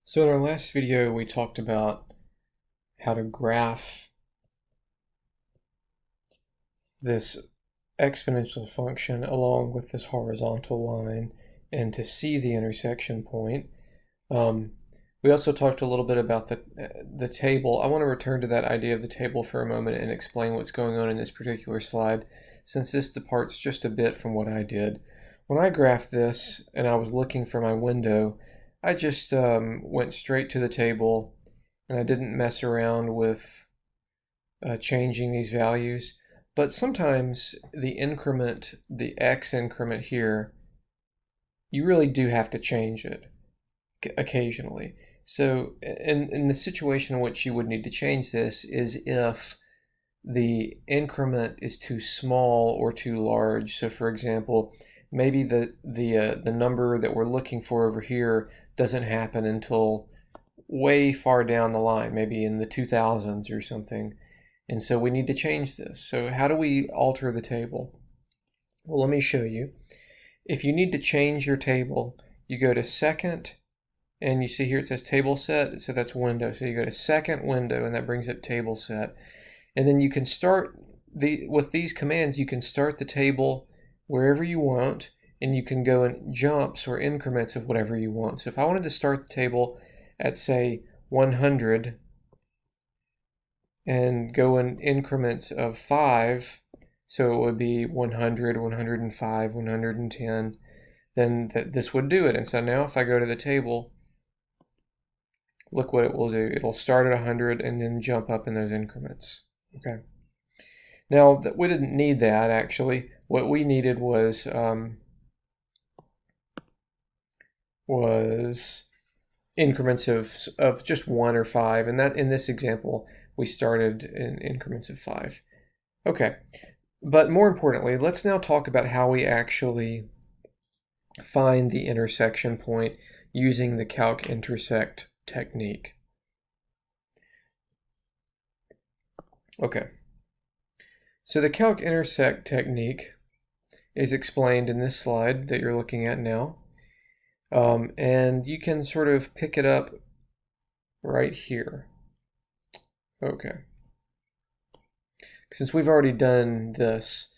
So in our last video, we talked about how to graph this exponential function along with this horizontal line and to see the intersection point. We also talked a little bit about the table. I want to return to that idea of the table for a moment and explain what's going on in this particular slide, since this departs just a bit from what I did. When I graphed this and I was looking for my window, I just went straight to the table and I didn't mess around with changing these values. But sometimes the increment, the x increment here, you really do have to change it occasionally. So in the situation in which you would need to change this is if the increment is too small or too large. So for example, maybe the number that we're looking for over here doesn't happen until way far down the line, maybe in the 2000s or something. And so we need to change this. So how do we alter the table? Well, let me show you. If you need to change your table, you go to Second, and you see here it says Table Set, so that's Window. So you go to Second Window, and that brings up Table Set. And then you can start, with these commands, you can start the table wherever you want, and you can go in jumps or increments of whatever you want. So if I wanted to start the table at, say, 100, and go in increments of 5, so it would be 100, 105, 110, then this would do it. And so now if I go to the table, look what it will do. It'll start at 100 and then jump up in those increments. Okay. Now, we didn't need that, actually. What we needed was increments of just 1 or 5, and that in this example we started in increments of 5. Okay, but more importantly, let's now talk about how we actually find the intersection point using the calc intersect technique. Okay, so the calc intersect technique is explained in this slide that you're looking at now. And you can sort of pick it up right here. Okay. Since we've already done this,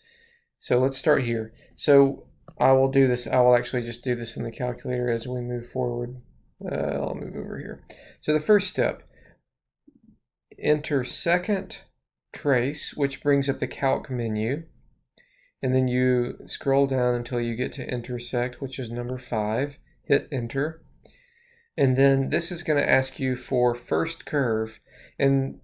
so let's start here. So I will do this, I will actually just do this in the calculator as we move forward. I'll move over here. So the first step, enter second trace, which brings up the calc menu. And then you scroll down until you get to intersect, which is number 5. Hit enter. And then this is going to ask you for first curve. And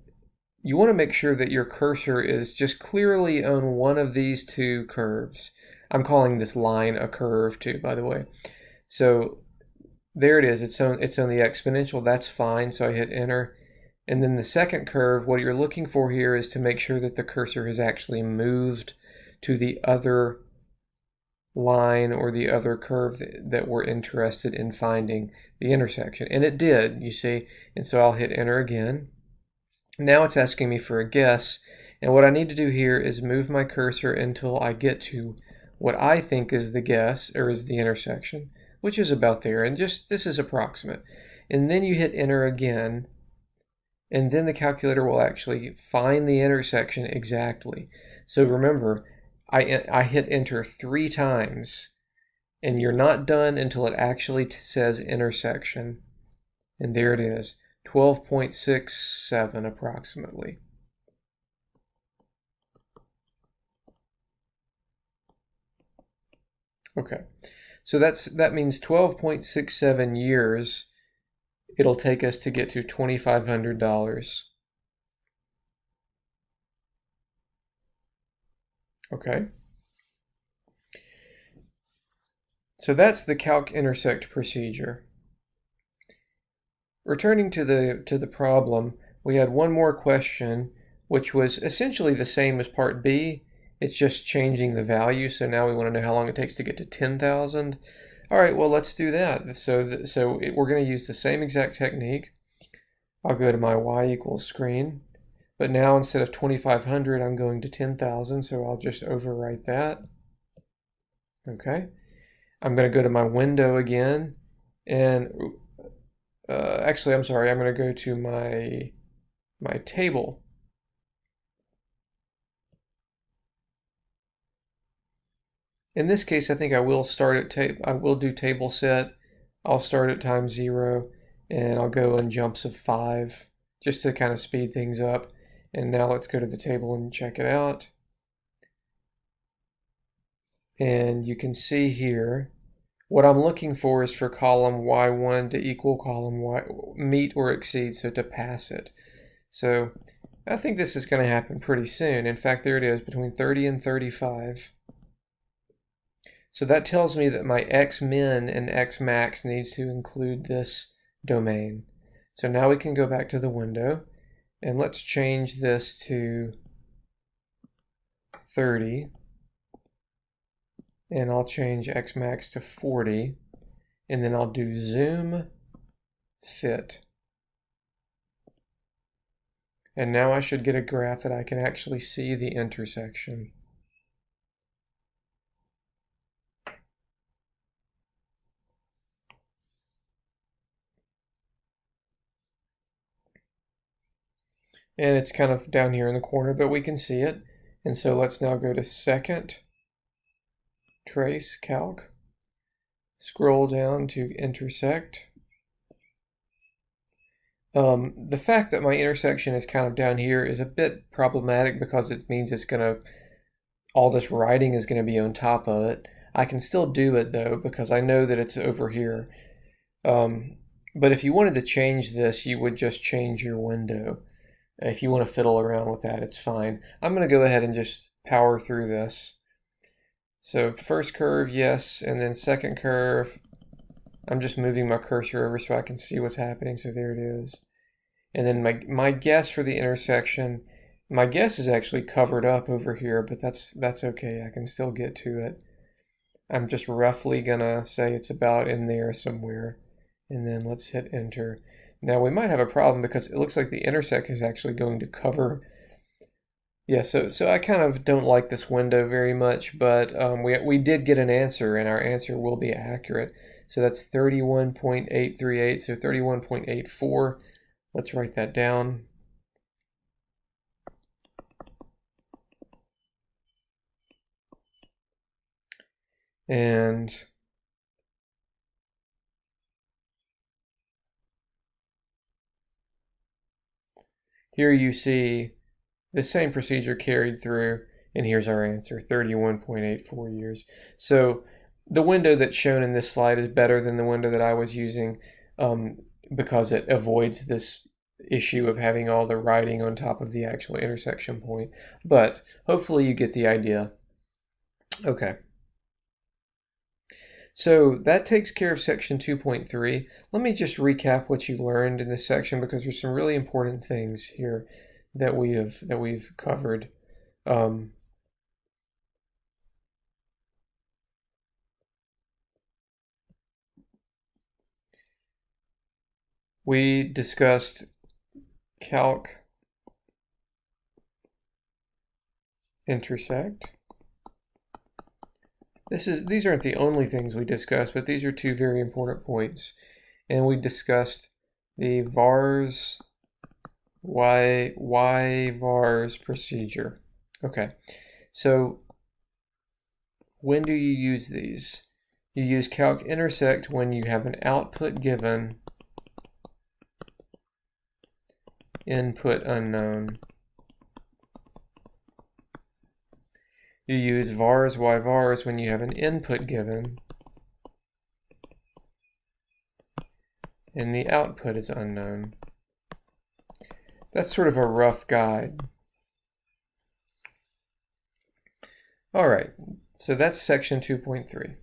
you want to make sure that your cursor is just clearly on one of these two curves. I'm calling this line a curve too, by the way. So there it is. It's on the exponential. That's fine. So I hit enter. And then the second curve, what you're looking for here is to make sure that the cursor has actually moved to the other line or the other curve that we're interested in finding the intersection. And it did, you see. And so I'll hit enter again. Now it's asking me for a guess. And what I need to do here is move my cursor until I get to what I think is the guess, or is the intersection, which is about there. And just this is approximate. And then you hit enter again. And then the calculator will actually find the intersection exactly. So remember, I hit enter 3 times, and you're not done until it actually says intersection. And there it is, 12.67 approximately. Okay, so that means 12.67 years it'll take us to get to $2,500. Okay. So that's the calc intersect procedure. Returning to the problem, we had one more question, which was essentially the same as part B. It's just changing the value. So now we want to know how long it takes to get to 10,000. All right, well, let's do that. So we're going to use the same exact technique. I'll go to my y equals screen. But now instead of 2,500, I'm going to 10,000, so I'll just overwrite that. Okay. I'm going to go to my window again, and actually, I'm sorry, I'm going to go to my table. In this case, I think I will start at I will do table set. I'll start at time 0, and I'll go in jumps of 5 just to kind of speed things up. And now let's go to the table and check it out. And you can see here, what I'm looking for is for column Y1 to equal column Y, meet or exceed, so to pass it. So I think this is going to happen pretty soon. In fact, there it is, between 30 and 35. So that tells me that my xmin and xmax needs to include this domain. So now we can go back to the window, and let's change this to 30. And I'll change xmax to 40, and then I'll do zoom fit. And now I should get a graph that I can actually see the intersection. And it's kind of down here in the corner, but we can see it. And so let's now go to second, trace, calc, scroll down to intersect. The fact that my intersection is kind of down here is a bit problematic because it means it's going to, all this writing is going to be on top of it. I can still do it though because I know that it's over here. But if you wanted to change this, you would just change your window. If you want to fiddle around with that, it's fine. I'm going to go ahead and just power through this. So first curve, yes, and then second curve. I'm just moving my cursor over so I can see what's happening. So there it is. And then my guess for the intersection, my guess is actually covered up over here, but that's okay. I can still get to it. I'm just roughly gonna say it's about in there somewhere. And then let's hit enter. Now we might have a problem because it looks like the intersect is actually going to cover. Yeah, so I kind of don't like this window very much, but we did get an answer, and our answer will be accurate. So that's 31.838, so 31.84. Let's write that down. And here you see the same procedure carried through, and here's our answer, 31.84 years. So the window that's shown in this slide is better than the window that I was using because it avoids this issue of having all the writing on top of the actual intersection point. But hopefully you get the idea. Okay. So that takes care of section 2.3. Let me just recap what you learned in this section because there's some really important things here that we've covered. We discussed calc intersect. These aren't the only things we discussed, but these are two very important points. And we discussed the vars vars procedure. Okay, so when do you use these? You use calc intersect when you have an output given, input unknown. You use vars vars when you have an input given and the output is unknown. That's sort of a rough guide. All right, so that's section 2.3.